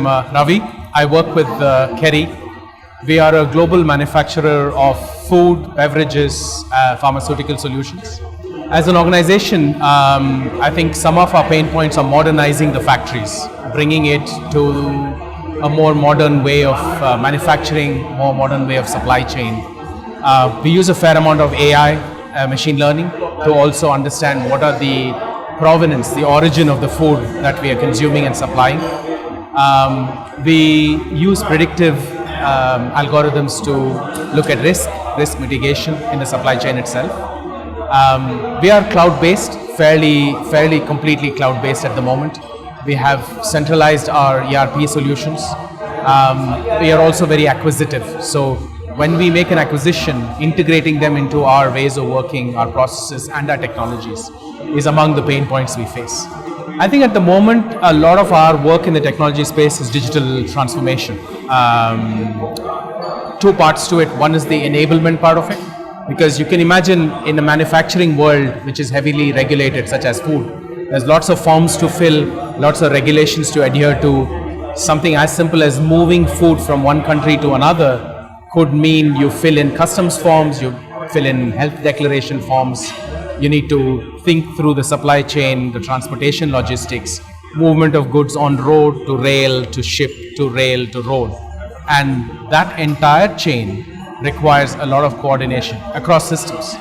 Ravi. I work with Kerry. We are a global manufacturer of food, beverages, pharmaceutical solutions. As an organization, I think some of our pain points are modernizing the factories, bringing it to a more modern way of manufacturing, more modern way of supply chain. We use a fair amount of AI, machine learning, to also understand what are the provenance, the origin of the food that we are consuming and supplying. We use predictive algorithms to look at risk mitigation in the supply chain itself. We are cloud-based, fairly completely cloud-based at the moment. We have centralized our ERP solutions. We are also very acquisitive. So when we make an acquisition, integrating them into our ways of working, our processes and our technologies is among the pain points we face. I think at the moment, a lot of our work in the technology space is digital transformation. Two parts to it. One is the enablement part of it, because you can imagine in a manufacturing world which is heavily regulated, such as food, there's lots of forms to fill, lots of regulations to adhere to. Something as simple as moving food from one country to another could mean you fill in customs forms, you fill in health declaration forms, you need to think through the supply chain, the transportation logistics, movement of goods on road to rail to ship to rail to road. And that entire chain requires a lot of coordination across systems.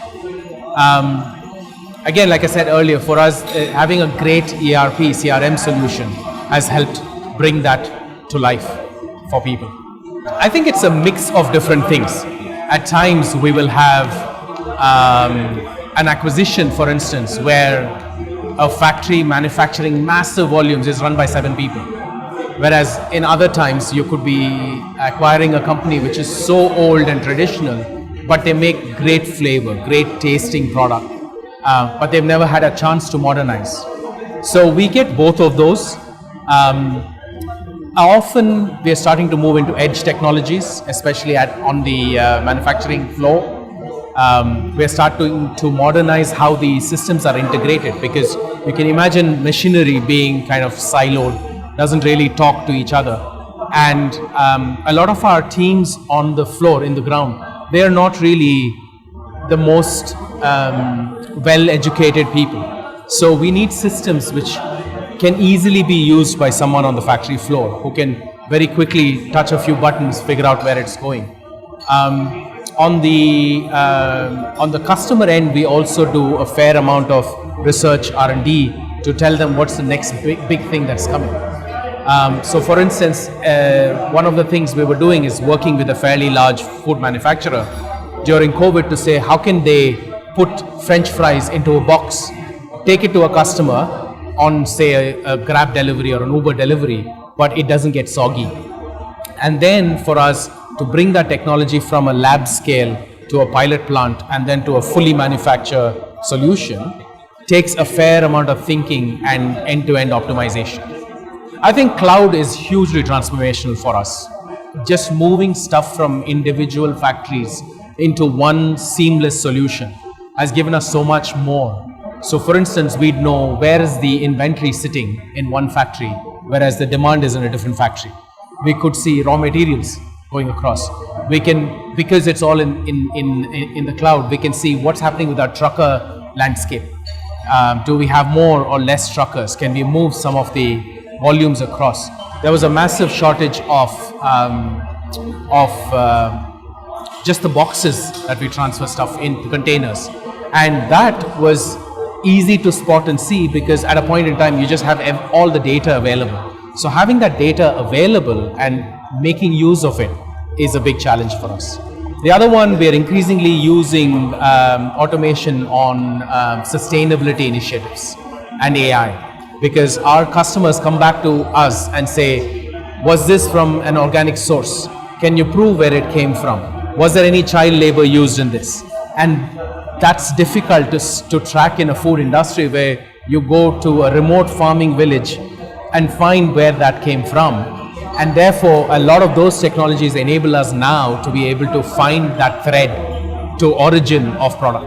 Again, like I said earlier, for us, having a great ERP, CRM solution has helped bring that to life for people. I think it's a mix of different things. At times, we will have an acquisition, for instance, where a factory manufacturing massive volumes is run by 7 people. Whereas in other times, you could be acquiring a company which is so old and traditional, but they make great flavor, great tasting product, but they've never had a chance to modernize. So we get both of those. Often we are starting to move into edge technologies, especially on the manufacturing floor. We are starting to modernize how the systems are integrated, because you can imagine machinery being kind of siloed, doesn't really talk to each other. And a lot of our teams on the floor, in the ground, they are not really the most well-educated people. So we need systems which can easily be used by someone on the factory floor who can very quickly touch a few buttons, figure out where it's going. On the customer end, we also do a fair amount of research, R&D, to tell them what's the next big thing that's coming. So for instance, one of the things we were doing is working with a fairly large food manufacturer during COVID to say, how can they put French fries into a box, take it to a customer on, say, a Grab delivery or an Uber delivery, but it doesn't get soggy. And then for us to bring that technology from a lab scale to a pilot plant and then to a fully manufactured solution takes a fair amount of thinking and end-to-end optimization. I think cloud is hugely transformational for us. Just moving stuff from individual factories into one seamless solution has given us so much more. So for instance, we'd know where is the inventory sitting in one factory, whereas the demand is in a different factory. We could see raw materials going across. We can, because it's all in the cloud, we can see what's happening with our trucker landscape. Do we have more or less truckers? Can we move some of the volumes across? There was a massive shortage of just the boxes that we transfer stuff in containers. And that was easy to spot and see, because at a point in time, you just have all the data available. So having that data available and making use of it is a big challenge for us. The other one, we are increasingly using automation on sustainability initiatives and AI, because our customers come back to us and say, was this from an organic source? Can you prove where it came from? Was there any child labor used in this? And that's difficult to track in a food industry, where you go to a remote farming village and find where that came from. And therefore, a lot of those technologies enable us now to be able to find that thread to origin of product.